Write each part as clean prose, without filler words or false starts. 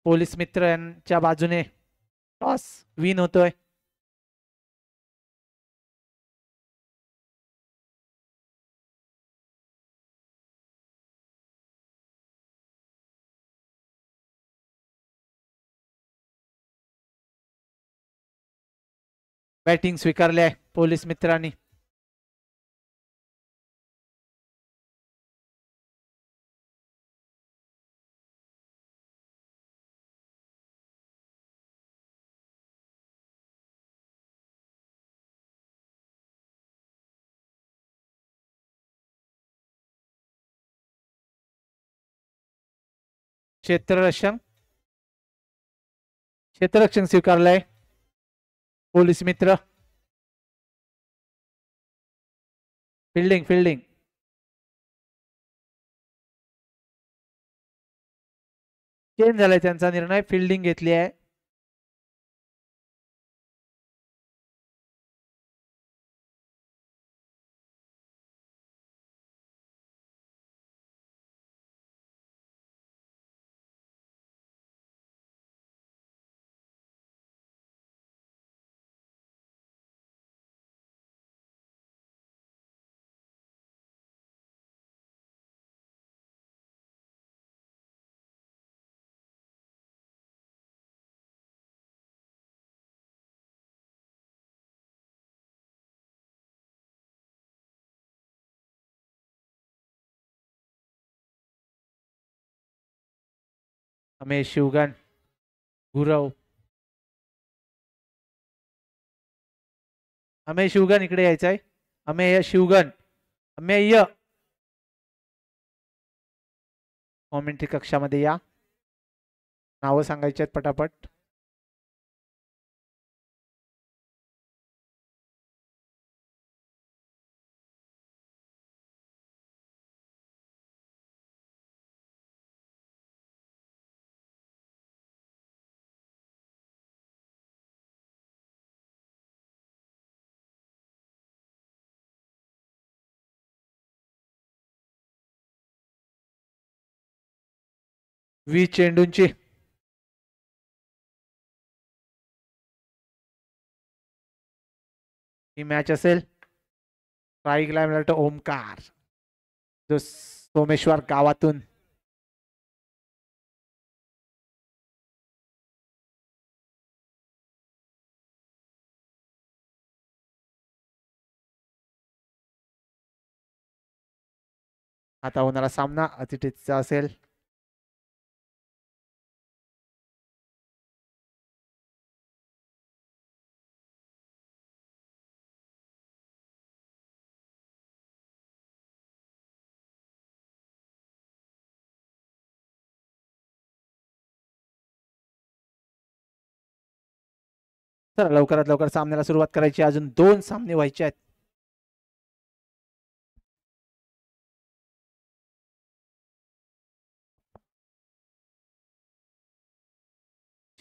Police मित्र यांच्या बाजूने टॉस विन होतोय. बॅटिंग स्वीकारली आहे पोलीस मित्रांनी. क्षेत्ररक्षण स्वीकारलंय पोलीस मित्र. फिल्डिंग चेंज झालाय त्यांचा निर्णय. फिल्डिंग घेतली आहे. अमेय शिवगण, गुरव. अमेय शिवगण इकडे यायचंय. अमेय शिवगण, अमेय कॉमेंट्री कक्षामध्ये या. नावं सांगायची आहेत पटापट. चेंडूंची ही मॅच असेल. स्ट्राईकला मिळतो ओमकार, जो सोमेश्वर गावातून आता होणारा सामना अतिथीचा असेल. तर लवकरात लवकर सामन्याला सुरुवात करायची. अजून 2 सामने व्हायचे आहेत.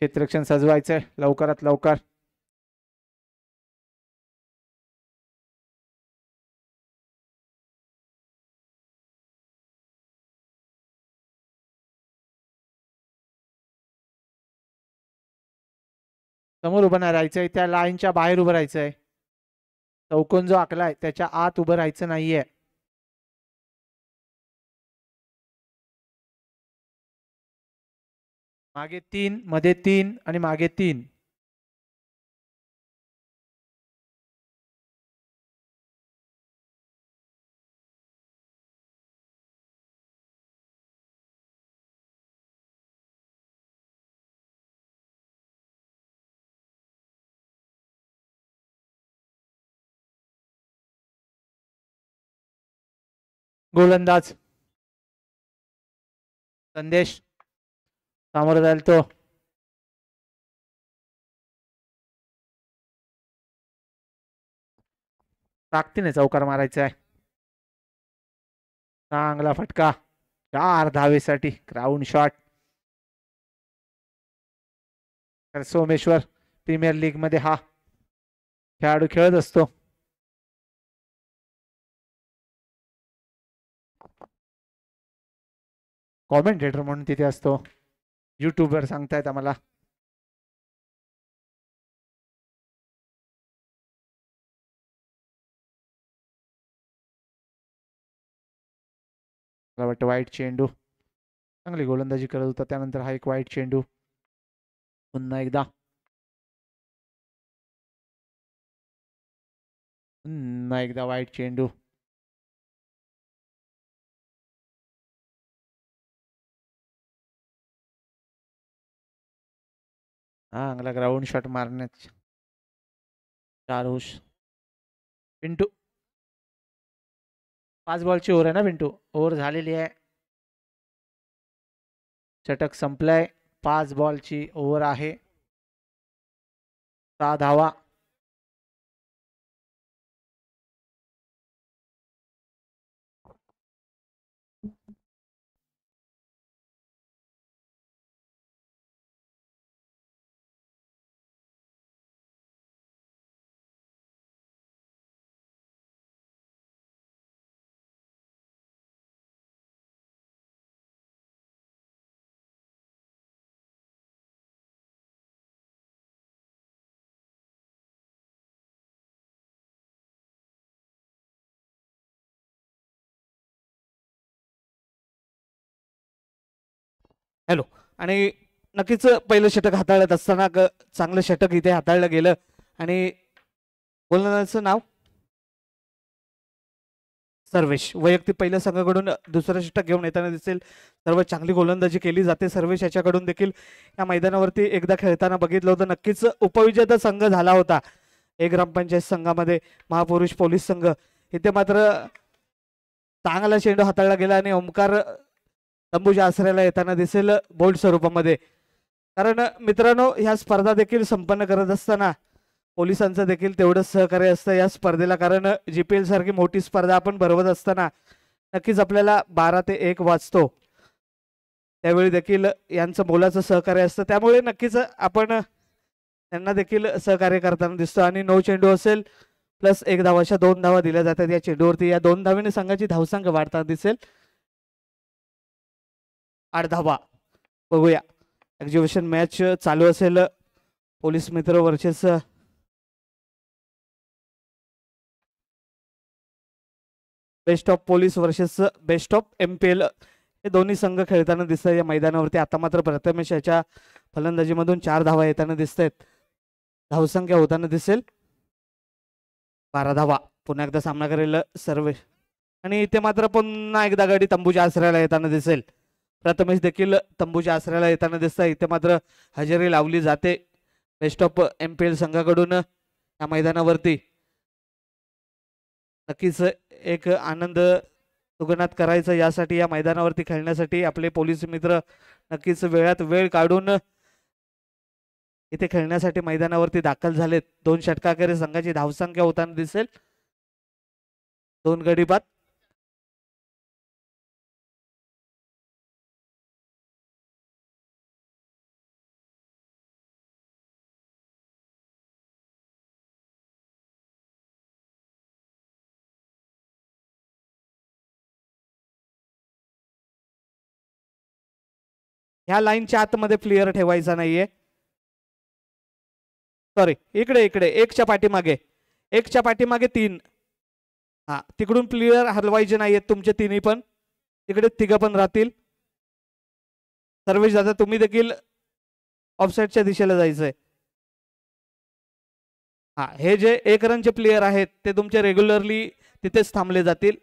क्षेत्ररक्षण सजवायचंय लवकरात लवकर. समोर उभं नाही राहायचंय. त्या लाईनच्या बाहेर उभं राहायचंय. चौकोन जो आखलाय त्याच्या आत उभं राहायचं नाहीये. मागे 3, मध्ये 3 आणि मागे 3. गोलंदाज संदेश सामोरं जाईल तो. ताकदीने चौकार मारायचा आहे. चांगला फटका 4 धावेसाठी ग्राउंड शॉट. तर सोमेश्वर प्रीमियर लीग मध्ये हा खेळाडू खेळत असतो. कॉमेंटेटर म्हणून तिथे असतो. युट्यूबवर सांगतायत आम्हाला. मला वाटतं वाईट चेंडू, चांगली गोलंदाजी करत होता. त्यानंतर हा एक वाईट चेंडू. पुन्हा एकदा वाईट चेंडू. हा चांगला ग्राउंड शॉट मारण्यात 4 हुश. पिंटू 5 बॉलची ओव्हर आहे ना पिंटू? ओव्हर झालेली आहे. षटक संपलंय. 5 बॉलची ओव्हर आहे. 6 धावा. हॅलो. आणि नक्कीच पहिलं षटक हाताळत असताना चांगलं षटक इथे हाताळलं गेलं. आणि गोलंदाजाचं नाव सर्वेश. वैयक्तिक पहिल्या संघाकडून दुसरं षटक घेऊन येताना दिसेल. सर्व चांगली गोलंदाजी केली जाते. सर्वेश याच्याकडून देखील या मैदानावरती एकदा खेळताना बघितलं होतं. नक्कीच उपविजेता संघ झाला होता एक ग्रामपंचायत संघामध्ये महापुरुष पोलीस संघ. इथे मात्र चांगला चेंडू हाताळला गेला आणि ओमकार तंबूच्या आसऱ्याला येताना दिसेल बोल्ड स्वरूपामध्ये. कारण मित्रांनो, ह्या स्पर्धा देखील संपन्न करत असताना पोलिसांचं देखील तेवढंच सहकार्य असतं या स्पर्धेला. कारण GPL सारखी मोठी स्पर्धा आपण भरवत असताना नक्कीच आपल्याला 12 ते 1 वाजतो. त्यावेळी देखील यांचं मोलाचं सहकार्य असतं. त्यामुळे नक्कीच आपण त्यांना देखील सहकार्य करताना दिसतो. आणि 9 चेंडू असेल प्लस 1 धावाच्या 2 धावा दिल्या जातात या चेंडूवरती. या 2 धावेने संघाची धावसंख्या वाढताना दिसेल 8 धावा. बघूया, एक्झिबिशन मॅच चालू असेल. पोलीस मित्र versus best of police versus best of MPL हे दोन्ही संघ खेळताना दिसतात या मैदानावरती. आता मात्र प्रथमेश याच्या फलंदाजीमधून 4 धावा येताना दिसत आहेत. धावसंख्या होताना दिसेल 12 धावा. पुन्हा एकदा सामना करेल सर्वेश. आणि इथे मात्र पुन्हा एकदा गाडी तंबूच्या आसऱ्याला येताना दिसेल. प्रथमेश देखील तंबूच्या आसऱ्याला येताना दिसत. इथे मात्र हजेरी लावली जाते बेस्ट ऑफ MPL संघाकडून या मैदानावरती. नक्कीच एक आनंद दुगणात करायचं यासाठी या मैदानावरती खेळण्यासाठी आपले पोलीस मित्र नक्कीच वेळात वेळ काढून इथे खेळण्यासाठी मैदानावरती दाखल झालेत. 2 षटकाखेर संघाची धावसंख्या होताना दिसेल 2 गडी बाद. ह्या लाईनच्या आतमध्ये प्लेयर ठेवायचा नाहीये. सॉरी, इकडे इकडे 1च्या पाठीमागे, 1च्या पाठीमागे 3. हा, तिकडून प्लेयर हलवायचे नाहीयेत तुमचे तिन्ही पण. तिकडे 3 पण राहतील. सर्वेश दादा, तुम्ही देखील ऑफसाईडच्या दिशेला जायचंय. हा, हे जे 1 रनचे प्लेयर आहेत ते तुमचे रेग्युलरली तिथेच थांबले जातील.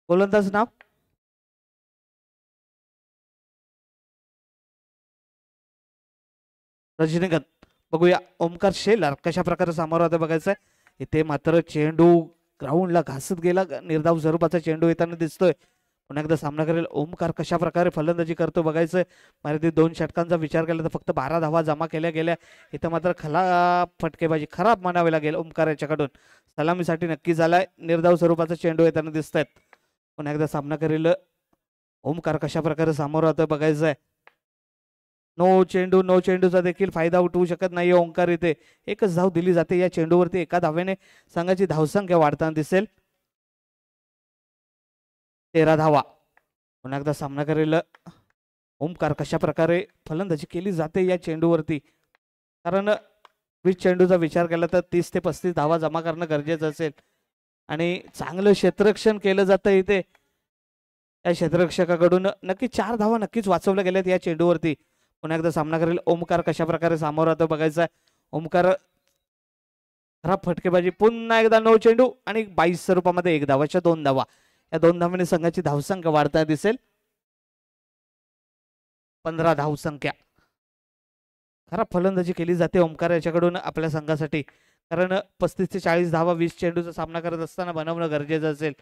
गोलंदाज नाव रजनीकांत. बघूया ओमकार शेलार कशा प्रकारे सामोरं होतं बघायचंय. इथे मात्र चेंडू ग्राउंडला घासत गेला. निर्धाव स्वरूपाचा चेंडू येताना दिसतोय. पुन्हा एकदा सामना करेल ओमकार. कशा प्रकारे फलंदाजी करतो बघायचंय. मारे 2 षटकांचा विचार केला तर फक्त 12 धावा जमा केल्या गेल्या. इथं मात्र खराब फटकेबाजी खराब म्हणावे लागेल ओमकार याच्याकडून. सलामीसाठी नक्की झालाय. निर्धाव स्वरूपाचा चेंडू येताना दिसत आहेत. पुन्हा एकदा सामना करेल ओमकार. कशा प्रकारे सामोरं होतं बघायचंय. नो चेंडूचा देखील फायदा उठवू शकत नाही ओंकार. इथे एकच धाव दिली जाते या चेंडूवरती. एका धावेने संघाची धावसंख्या वाढताना दिसेल 13 धावा. पुन्हा एकदा सामना करेल ओमकार कशा प्रकारे फलंदाजी केली जाते या चेंडूवरती, कारण 20 चेंडूचा विचार केला तर 30 ते 35 धावा जमा करणं गरजेचं असेल आणि चांगलं क्षेत्ररक्षण केलं जातं इथे. या क्षेत्ररक्षकाकडून नक्की 4 धावा नक्कीच वाचवल्या गेल्यात या चेंडूवरती. पुन्हा एकदा सामना करेल ओमकार, कशा प्रकारे सामोरा तो बघायचा आहे. ओमकार खराब फटकेबाजी, पुन्हा एकदा 9 चेंडू आणि 22 स्वरूपामध्ये 1 धावाच्या 2 धावा. या 2 धावांनी संघाची धावसंख्या वाढताना दिसेल. 15 धावसंख्या. खराब फलंदाजी केली जाते ओमकार याच्याकडून आपल्या संघासाठी, कारण 35 ते 40 धावा 20 चेंडूचा सामना करत असताना बनवणं गरजेचं असेल.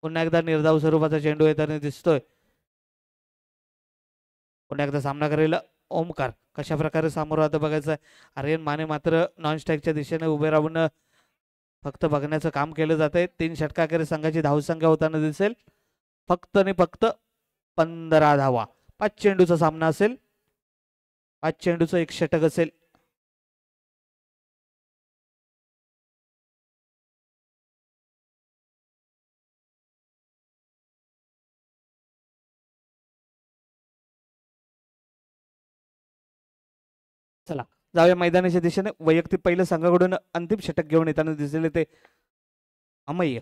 पुन्हा एकदा निर्धाव स्वरूपाचा चेंडू येताना दिसतोय. पुन्हा एकदा सामना करेल ओमकार, कशा प्रकारे सामोरं आता बघायचं आहे. आर्यन माने मात्र नॉन स्ट्राईकच्या दिशेने उभे राहून फक्त बघण्याचं काम केलं जात आहे. 3 षटकाखेर संघाची धावसंख्या होताना दिसेल फक्त आणि फक्त 15 धावा. 5 चेंडूचा सामना असेल, 5 चेंडूचं 1 षटक असेल. चला जाऊया मैदानाच्या दिशेने. वैयक्तिक पहिलं संघाकडून अंतिम षटक घेऊन येताना दिसले ते अमय्य,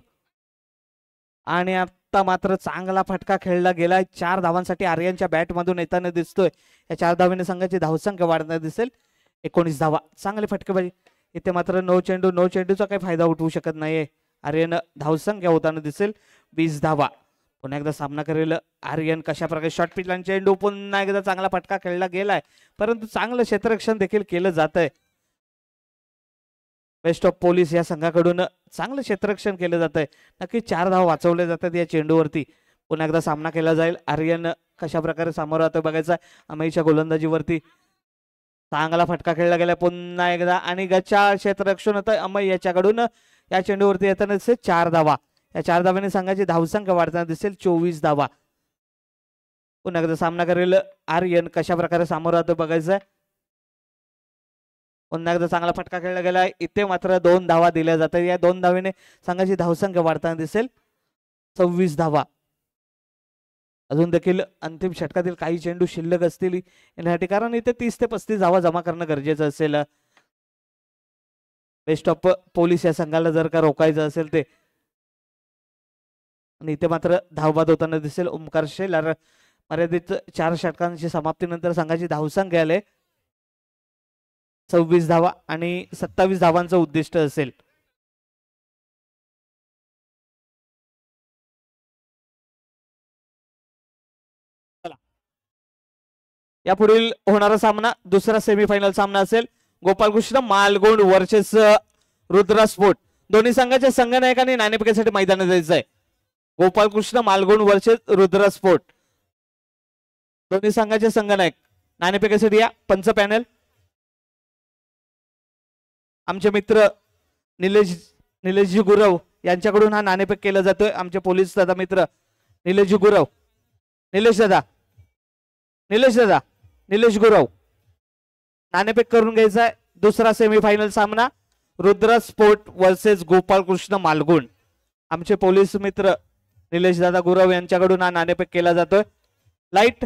आणि आता मात्र चांगला फटका खेळला गेलाय. 4 धावांसाठी आर्यनच्या बॅट मधून येताना दिसतोय. या 4 धावांनी संघाची धावसंख्या वाढताना दिसेल 19 धावा. चांगली फटकेबाजी इथे मात्र 9 चेंडू, 9 चेंडूचा काही फायदा उठवू शकत नाहीये. आर्यन धावसंख्या होताना दिसेल 20 धावा. पुन्हा एकदा सामना करेल आर्यन, कशा प्रकारे शॉर्ट पिचला चेंडू, पुन्हा एकदा चांगला फटका खेळला गेलाय, परंतु चांगलं क्षेत्ररक्षण देखील केलं जात आहे. बेस्ट ऑफ पोलीस या संघाकडून चांगलं क्षेत्ररक्षण केलं जात आहे. नक्की 4 धावा वाचवले जातात या चेंडूवरती. पुन्हा एकदा सामना केला जाईल. आर्यन कशा प्रकारे सामोरं आता बघायचा. अमयच्या गोलंदाजीवरती चांगला फटका खेळला गेला पुन्हा एकदा, आणि गच्चा क्षेत्ररक्षण होतं अमय याच्याकडून. या चेंडूवरती येताना दिसेल 4 धावा. या 4 धावांनी संघाची धावसंख्या वाढताना दिसेल 24 धावा. पुन्हा एकदा सामना करेल आर्यन, कशा प्रकारे सामोरं आता बघायचं. पुन्हा एकदा चांगला फटका खेळला गेला. इथे मात्र 2 धावा दिल्या जातात. या 2 धावेने संघाची धावसंख्या वाढताना दिसेल 26 धावा. अजून देखील अंतिम षटकातील काही चेंडू शिल्लक असतील येण्यासाठी, कारण इथे 30 ते 35 धावा जमा करणं गरजेचं असेल. बेस्ट ऑफ पोलीस या संघाला जर का रोखायचं असेल ते, आणि इथे मात्र धावबाद होताना दिसेल ओमकार शेलार. मर्यादित 4 षटकांची समाप्तीनंतर संघाची धावसंख्या आले 26 धावा आणि 27 धावांचं उद्दिष्ट असेल. यापुढील होणारा सामना दुसरा सेमीफायनल सामना असेल. Gopalkrishna Malgund versus Rudra sport. दोन्ही संघाच्या संघनायकांनी नाणेफेकीसाठी मैदानात जायचं आहे. Gopalkrishna Malgund versus Rudra sport. दोन्ही संघाचे संघनायक नाणेफेकीसाठी या. पंच पॅनल आमचे मित्र निलेशजी गुरव यांच्याकडून हा नाणेफेक केला जातोय. आमचे पोलीस दादा मित्र निलेशजी गुरव, निलेश गुरव नाणेफेक करून घ्यायचा आहे. दुसरा सेमीफायनल सामना रुद्रा स्पोर्ट वर्सेस गोपालकृष्ण मालगुंड. आमचे पोलीस मित्र निलेश दादा गुरव यांच्याकडून हा नाणेफेक केला जातोय. लाईट.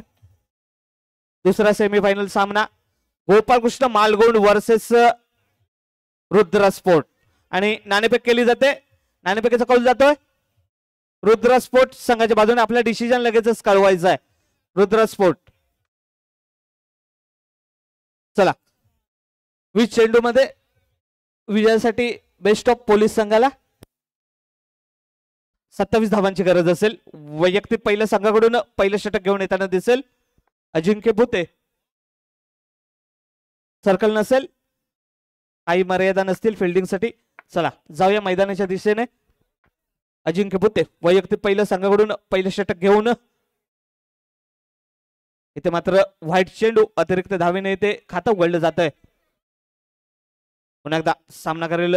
दुसरा सेमीफायनल सामना गोपालकृष्ण मालगुंड वर्सेस रुद्रा स्पोर्ट, आणि नाणेफेक केली जाते. नाणेफेकीचा कौल जातोय रुद्रा स्पोर्ट संघाच्या बाजूने. आपला डिसिजन लगेचच कळवायचा आहे. रुद्रा स्पोर्ट. चला 20 चेंडू मध्ये विजयासाठी बेस्ट ऑफ पोलीस संघाला 27 धावांची गरज असेल. वैयक्तिक पहिल्या संघाकडून पहिलं षटक घेऊन येताना दिसेल अजिंक्य भुते. सर्कल नसेल, काही मर्यादा नसतील फिल्डिंगसाठी. चला जाऊया मैदानाच्या दिशेने. अजिंक्य भुते वैयक्तिक पहिल्या संघाकडून पहिलं षटक घेऊन. इथे मात्र व्हाईट चेंडू अतिरिक्त धावेने इथे खातं उघडलं जात आहे. पुन्हा एकदा सामना करेल.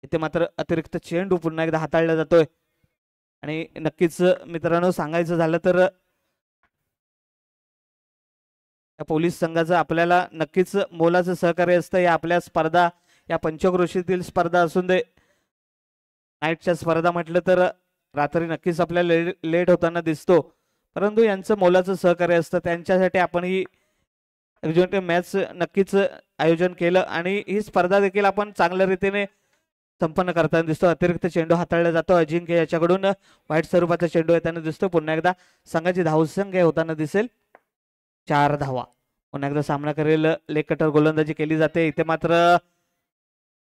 इथे मात्र अतिरिक्त चेंडू पुन्हा एकदा हाताळला जातोय. आणि नक्कीच मित्रांनो सांगायचं झालं तर या पोलीस संघाचं आपल्याला नक्कीच मोलाचं सहकार्य असतं. या आपल्या स्पर्धा, या पंचक्रोशीतील स्पर्धा असून दे, नाईटच्या स्पर्धा म्हटलं तर रात्री नक्कीच आपल्याला लेट होताना दिसतो, परंतु यांचं मोलाचं सहकार्य असतं. त्यांच्यासाठी आपण ही मॅच नक्कीच आयोजन केलं आणि ही स्पर्धा देखील आपण चांगल्या रीतीने संपन्न करताना दिसतो. अतिरिक्त चेंडू हाताळला जातो. अजिंक्य याच्याकडून वाईट स्वरूपाचा चेंडू येताना दिसतो. पुन्हा एकदा संघाची धावसंख्या होताना दिसेल 4 धावा. पुन्हा एकदा सामना करेल लेग कटर गोलंदाजी केली जाते. इथे मात्र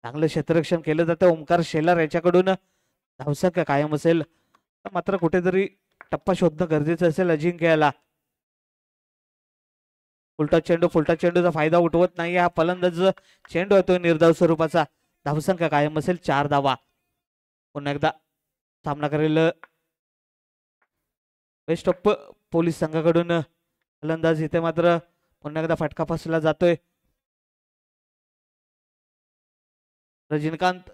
चांगलं क्षेत्ररक्षण केलं जातं. ओमकार शेलार याच्याकडून धावसंख्या कायम असेल, मात्र कुठेतरी टप्पा शोधणं गरजेचं असेल अजिंक्याला. फुलटा चेंडूचा फायदा उठवत नाही हा फलंदाज. चेंडू येतोय निर्धाव स्वरूपाचा. धावसंख्या कायम असेल 4 धावा. पुन्हा एकदा सामना करेल बेस्ट ऑफ पोलीस संघाकडून फलंदाज. इथे मात्र पुन्हा एकदा फटका फसला जातोय. रजनीकांत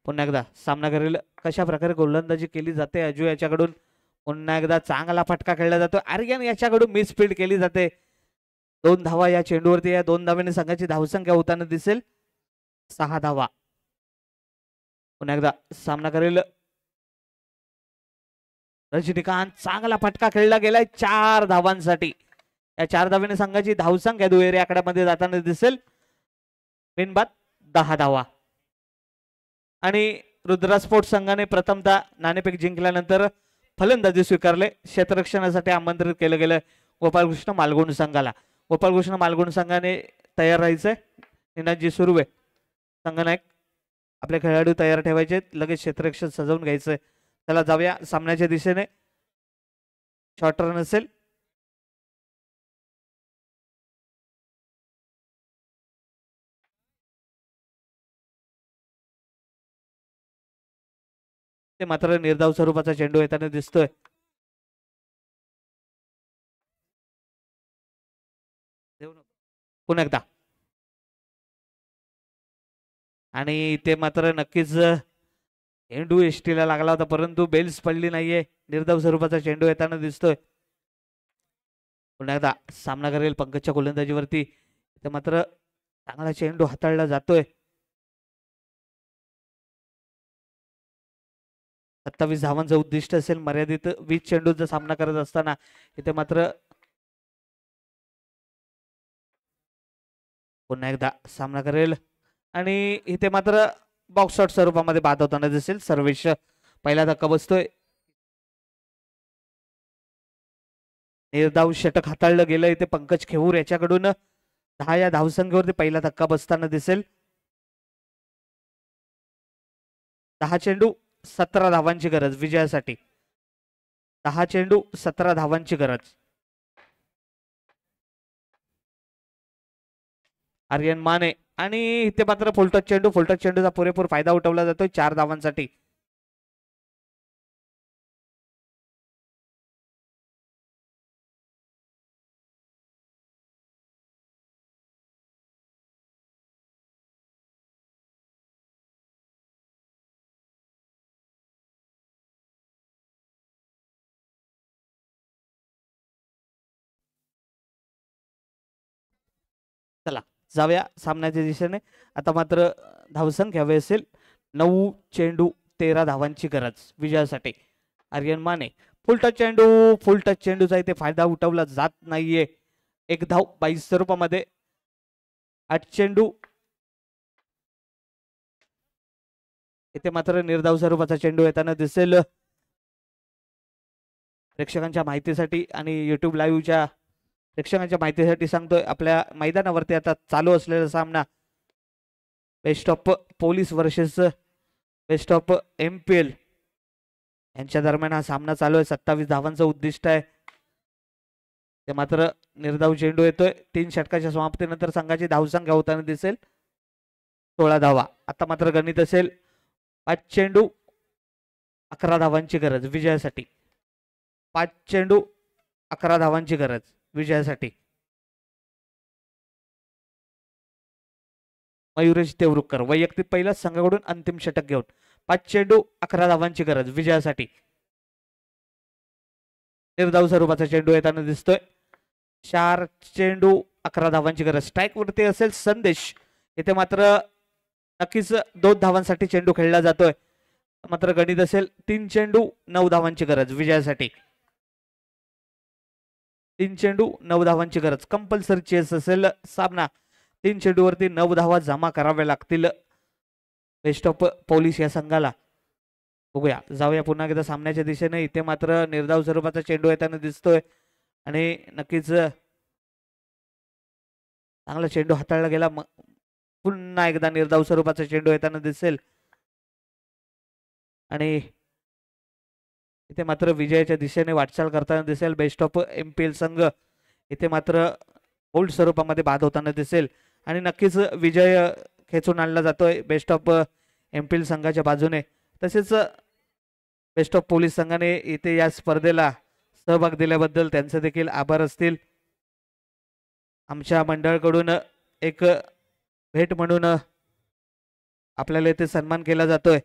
पुन्हा एकदा सामना करेल. कशा प्रकारे गोलंदाजी केली जाते अजू याच्याकडून. पुन्हा एकदा चांगला फटका खेळला जातो. आर्यन याच्याकडून मिस फील्ड केली जाते. 2 धावा या चेंडूवरती. या 2 धाव्याने संघाची धावसंख्या होताना दिसेल 6 धावा. पुन्हा एकदा सामना करेल रजनीकांत. चांगला फटका खेळला गेलाय 4 धावांसाठी. या 4 धाव्याने संघाची धावसंख्या दुहेरी आकड्यामध्ये जाताना दिसेल बिनबाद 10 धावा. आणि रुद्रा स्पोर्ट्स संघाने प्रथमतः नाणेफेक जिंकल्यानंतर फलंदाजी स्वीकारले. क्षेत्ररक्षणासाठी आमंत्रित केलं गेलं गोपालकृष्ण मालगुण संघाला. गोपालकृष्ण मालगुण संघाने तयार राहायचंय. निनादजी सुरू आहे. संघनायक आपले खेळाडू तयार ठेवायचे. लगेच क्षेत्ररक्षण सजवून घ्यायचंय. चला जाऊया सामन्याच्या दिशेने. शॉर्ट रन असेल. ते मात्र निर्धाव स्वरूपाचा चेंडू येताना दिसतोय. पुन्हा एकदा आणि ते मात्र नक्कीच चेंडू एसटीला लागला होता, परंतु बेल्स पडली नाहीये. निर्धाव स्वरूपाचा चेंडू येताना दिसतोय. पुन्हा एकदा सामना करेल पंकजच्या गोलंदाजीवरती. ते मात्र चांगला चेंडू हाताळला जातोय. 27 धावांचं उद्दिष्ट असेल मर्यादित 20 चेंडूचा सामना करत असताना. इथे मात्र पुन्हा एकदा सामना करेल आणि इथे मात्र बॉक्स शॉट स्वरूपामध्ये बाद होताना दिसेल. सर्वेश पहिला धक्का बसतोय. निर्धाव षटक हाताळलं गेलं. इथे पंकज खेऊर याच्याकडून 10 या धावसंख्येवरती पहिला धक्का बसताना दिसेल. 10 चेंडू 17 धावांची गरज विजयासाठी. 10 चेंडू 17 धावांची गरज. आर्यन माने आणि इथे मात्र फुलटच चेंडूचा पुरेपूर फायदा उठवला जातोय 4 धावांसाठी. चला जाऊया सामन्याच्या दिशेने. आता मात्र धावसंख्या हवी असेल 9 चेंडू 13 धावांची गरज विजयासाठी. आर्यन माने फुलटच चेंडूचा इथे फायदा उठवला जात नाहीये. 1 धाव 22 स्वरूपामध्ये. 8 चेंडू. इथे मात्र निर्धाव स्वरूपाचा चेंडू येताना दिसेल. प्रेक्षकांच्या माहितीसाठी आणि युट्यूब लाईव्हच्या प्रेक्षकांच्या माहितीसाठी सांगतोय, आपल्या मैदानावरती आता चालू असलेला सामना best of police versus best of MPL यांच्या दरम्यान हा सामना चालू आहे. 27 धावांचं उद्दिष्ट आहे. ते मात्र निर्धाव चेंडू येतोय. 3 षटकाच्या समाप्तीनंतर संघाची धावसंख्या होताना दिसेल 16 धावा. आता मात्र गणित असेल 5 चेंडू 11 धावांची गरज विजयासाठी. 5 चेंडू 11 धावांची गरज विजयासाठी. मयुरेश देवरुखकर वैयक्तिक पहिला संघाकडून अंतिम षटक घेऊन 5 चेंडू 11 धावांची गरज विजयासाठी. निर्धाव स्वरूपाचा चेंडू येताना दिसतोय. 4 चेंडू 11 धावांची गरज. स्ट्राईक वरती असेल संदेश. इथे मात्र नक्कीच 2 धावांसाठी चेंडू खेळला जातोय. मात्र गणित असेल 3 चेंडू 9 धावांची गरज विजयासाठी. 3 चेंडू 9 धावांची गरज कंपल्सरी चेस असेल सामना. 3 चेंडूवरती 9 धावा जमा कराव्या लागतील बेस्ट ऑफ पोलीस या संघाला. बघूया जाऊया पुन्हा एकदा सामन्याच्या दिशेने. इथे मात्र निर्धाव स्वरूपाचा चेंडू येताना दिसतोय आणि नक्कीच चांगला चेंडू हाताळला गेला. पुन्हा एकदा निर्धाव स्वरूपाचा चेंडू येताना दिसेल आणि इथे मात्र विजयाच्या दिशेने वाटचाल करताना दिसेल बेस्ट ऑफ MPL संघ. इथे मात्र बोल्ड स्वरूपामध्ये बाद होताना दिसेल आणि नक्कीच विजय खेचून आणला जातोय बेस्ट ऑफ MPL संघाच्या बाजूने. तसेच बेस्ट ऑफ पोलीस संघाने इथे या स्पर्धेला सहभाग दिल्याबद्दल त्यांचे देखील आभार असतील. आमच्या मंडळाकडून एक भेट म्हणून आपल्याला इथे सन्मान केला जातोय.